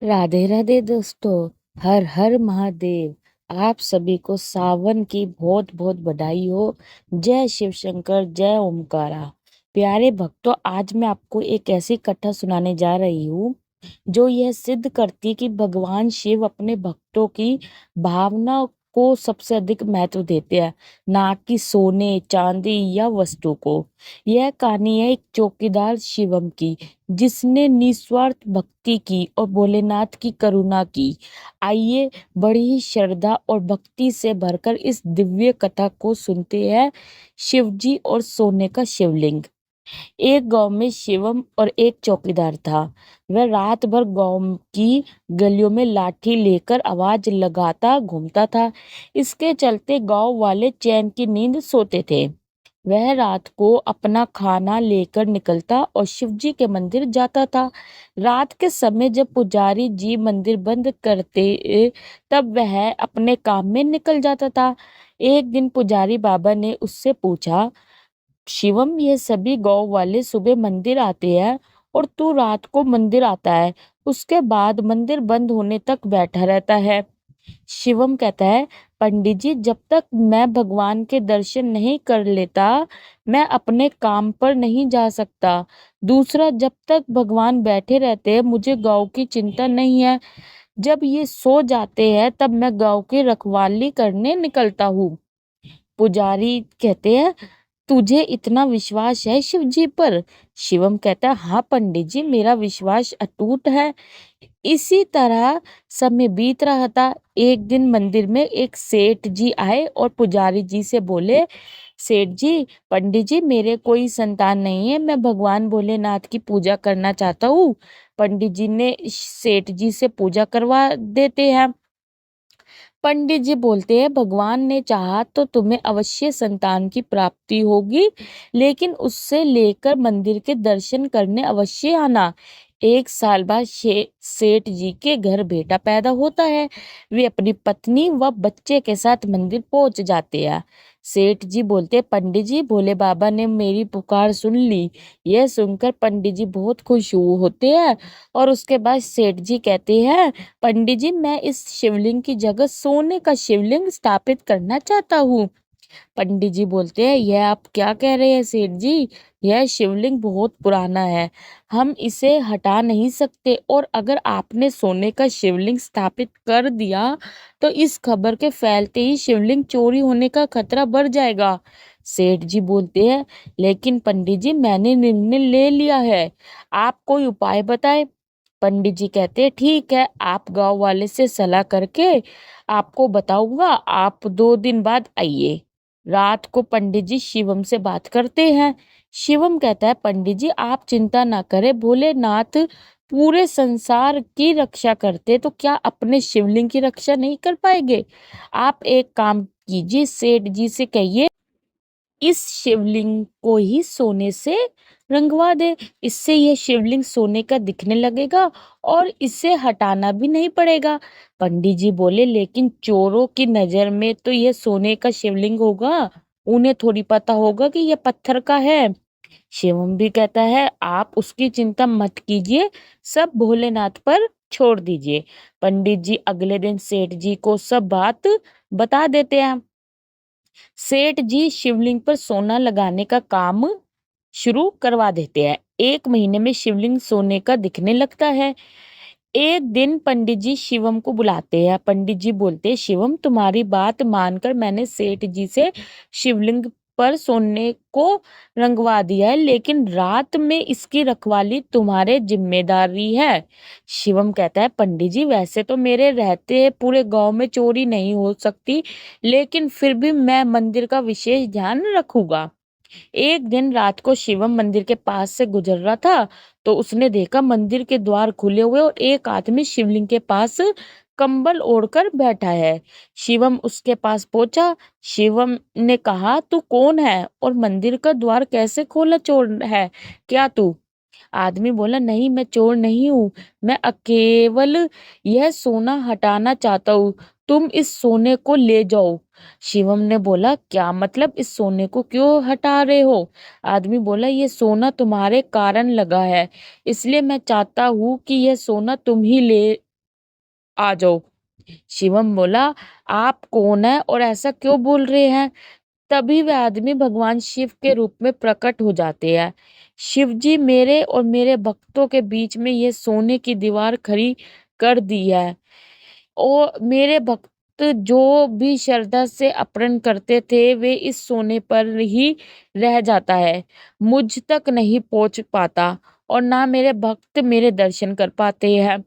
राधे राधे दोस्तों। हर हर महादेव। आप सभी को सावन की बहुत बहुत बधाई हो। जय शिव शंकर, जय ओमकारा। प्यारे भक्तों, आज मैं आपको एक ऐसी कथा सुनाने जा रही हूँ जो यह सिद्ध करती है कि भगवान शिव अपने भक्तों की भावना को सबसे अधिक महत्व देते हैं, ना कि सोने चांदी या वस्तु को। यह कहानी है एक चौकीदार शिवम की, जिसने निस्वार्थ भक्ति की और भोलेनाथ की करुणा की। आइए बड़ी ही श्रद्धा और भक्ति से भरकर इस दिव्य कथा को सुनते हैं। शिवजी और सोने का शिवलिंग। एक गांव में शिवम और एक चौकीदार था। वह रात भर गांव की गलियों में लाठी लेकर आवाज लगाता घूमता था। इसके चलते गांव वाले चैन की नींद सोते थे। वह रात को अपना खाना लेकर निकलता और शिवजी के मंदिर जाता था। रात के समय जब पुजारी जी मंदिर बंद करते, तब वह अपने काम में निकल जाता था। एक दिन पुजारी बाबा ने उससे पूछा, शिवम, ये सभी गांव वाले सुबह मंदिर आते हैं और तू रात को मंदिर आता है, उसके बाद मंदिर बंद होने तक बैठा रहता है। शिवम कहता है, पंडित जी, जब तक मैं भगवान के दर्शन नहीं कर लेता, मैं अपने काम पर नहीं जा सकता। दूसरा, जब तक भगवान बैठे रहते हैं, मुझे गांव की चिंता नहीं है। जब ये सो जाते हैं, तब मैं गांव की रखवाली करने निकलता हूँ। पुजारी कहते हैं, तुझे इतना विश्वास है शिव जी पर? शिवम कहता है, हाँ पंडित जी, मेरा विश्वास अटूट है। इसी तरह समय बीत रहा था। एक दिन मंदिर में एक सेठ जी आए और पुजारी जी से बोले, सेठ जी, पंडित जी, मेरे कोई संतान नहीं है, मैं भगवान भोलेनाथ की पूजा करना चाहता हूँ। पंडित जी ने सेठ जी से पूजा करवा देते हैं। पंडित जी बोलते हैं, भगवान ने चाहा तो तुम्हें अवश्य संतान की प्राप्ति होगी, लेकिन उससे लेकर मंदिर के दर्शन करने अवश्य आना। एक साल बाद सेठ जी के घर बेटा पैदा होता है। वे अपनी पत्नी व बच्चे के साथ मंदिर पहुंच जाते हैं। सेठ जी बोलते हैं, पंडित जी, भोले बाबा ने मेरी पुकार सुन ली। यह सुनकर पंडित जी बहुत खुश होते हैं। और उसके बाद सेठ जी कहते हैं, पंडित जी, मैं इस शिवलिंग की जगह सोने का शिवलिंग स्थापित करना चाहता हूँ। पंडित जी बोलते हैं, यह आप क्या कह रहे हैं सेठ जी? यह शिवलिंग बहुत पुराना है, हम इसे हटा नहीं सकते, और अगर आपने सोने का शिवलिंग स्थापित कर दिया तो इस खबर के फैलते ही शिवलिंग चोरी होने का खतरा बढ़ जाएगा। सेठ जी बोलते हैं, लेकिन पंडित जी, मैंने निर्णय ले लिया है, आप कोई उपाय बताएं। पंडित जी कहते हैं, ठीक है, आप गांव वाले से सलाह करके आपको बताऊंगा, आप 2 दिन बाद आइए। रात को पंडित जी शिवम से बात करते हैं। शिवम कहता है, पंडित जी, आप चिंता ना करें, भोलेनाथ पूरे संसार की रक्षा करते तो क्या अपने शिवलिंग की रक्षा नहीं कर पाएंगे? आप एक काम कीजिए, सेठ जी से कहिए इस शिवलिंग को ही सोने से रंगवा दे। इससे यह शिवलिंग सोने का दिखने लगेगा और इसे हटाना भी नहीं पड़ेगा। पंडित जी बोले, लेकिन चोरों की नजर में तो यह सोने का शिवलिंग होगा, उन्हें थोड़ी पता होगा कि यह पत्थर का है। शिवम भी कहता है, आप उसकी चिंता मत कीजिए, सब भोलेनाथ पर छोड़ दीजिए। पंडित जी अगले दिन सेठ जी को सब बात बता देते हैं। सेठ जी शिवलिंग पर सोना लगाने का काम शुरू करवा देते हैं। 1 महीने में शिवलिंग सोने का दिखने लगता है। एक दिन पंडित जी शिवम को बुलाते हैं। पंडित जी बोलते हैं, शिवम, तुम्हारी बात मानकर मैंने सेठ जी से शिवलिंग पर सोने को रंगवा दिया है, लेकिन रात में इसकी रखवाली तुम्हारे जिम्मेदारी है। शिवम कहता है, पंडित जी, वैसे तो मेरे रहते पूरे गांव में चोरी नहीं हो सकती, लेकिन फिर भी मैं मंदिर का विशेष ध्यान रखूंगा। एक दिन रात को शिवम मंदिर के पास से गुजर रहा था, तो उसने देखा मंदिर के द्वार खुले हुए और एक आदमी शिवलिंग के पास कंबल ओढ़कर बैठा है। शिवम उसके पास पहुंचा। शिवम ने कहा, तू कौन है और मंदिर का द्वार कैसे खोला? चोर है क्या तू? आदमी बोला, नहीं, मैं चोर नहीं हूँ, मैं केवल यह सोना हटाना चाहता हूँ, तुम इस सोने को ले जाओ। शिवम ने बोला, क्या मतलब, इस सोने को क्यों हटा रहे हो? आदमी बोला, ये सोना तुम्हारे कारण लगा है, इसलिए मैं चाहता हूँ कि यह सोना तुम ही ले आ जाओ। शिवम बोला, आप कौन है और ऐसा क्यों बोल रहे हैं? तभी वह आदमी भगवान शिव के रूप में प्रकट हो जाते हैं। शिव जी, मेरे और मेरे भक्तों के बीच में ये सोने की दीवार खड़ी कर दी है, और मेरे भक्त जो भी श्रद्धा से अर्पण करते थे वे इस सोने पर ही रह जाता है, मुझ तक नहीं पहुंच पाता, और ना मेरे भक्त मेरे दर्शन कर पाते हैं।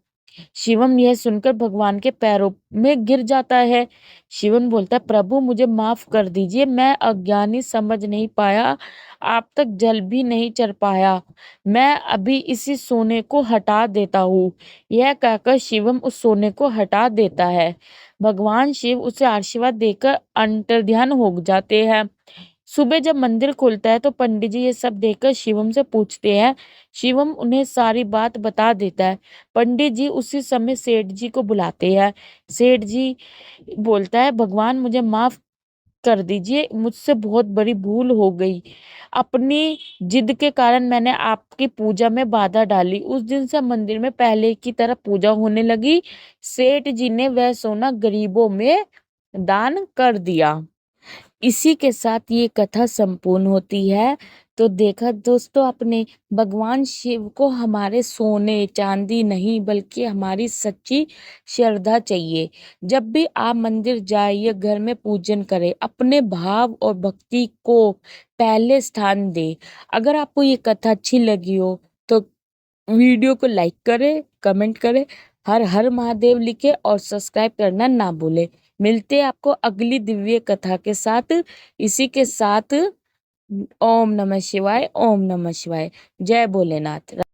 शिवम यह सुनकर भगवान के पैरों में गिर जाता है। शिवम बोलता है, प्रभु मुझे माफ कर दीजिए, मैं अज्ञानी समझ नहीं पाया, आप तक जल भी नहीं चढ़ पाया, मैं अभी इसी सोने को हटा देता हूँ। यह कहकर शिवम उस सोने को हटा देता है। भगवान शिव उसे आशीर्वाद देकर अंतर्ध्यान हो जाते हैं। सुबह जब मंदिर खुलता है तो पंडित जी ये सब देखकर शिवम से पूछते हैं। शिवम उन्हें सारी बात बता देता है। पंडित जी उसी समय सेठ जी को बुलाते हैं। सेठ जी बोलता है, भगवान मुझे माफ कर दीजिए, मुझसे बहुत बड़ी भूल हो गई, अपनी जिद के कारण मैंने आपकी पूजा में बाधा डाली। उस दिन से मंदिर में पहले की तरह पूजा होने लगी। सेठ जी ने वह सोना गरीबों में दान कर दिया। इसी के साथ ये कथा संपूर्ण होती है। तो देखा दोस्तों आपने, भगवान शिव को हमारे सोने चांदी नहीं बल्कि हमारी सच्ची श्रद्धा चाहिए। जब भी आप मंदिर जाए या घर में पूजन करें, अपने भाव और भक्ति को पहले स्थान दें। अगर आपको ये कथा अच्छी लगी हो तो वीडियो को लाइक करें, कमेंट करें, हर हर महादेव लिखे और सब्सक्राइब करना ना भूले। मिलते हैं आपको अगली दिव्य कथा के साथ। इसी के साथ ओम नमः शिवाय, ओम नमः शिवाय, जय भोलेनाथ।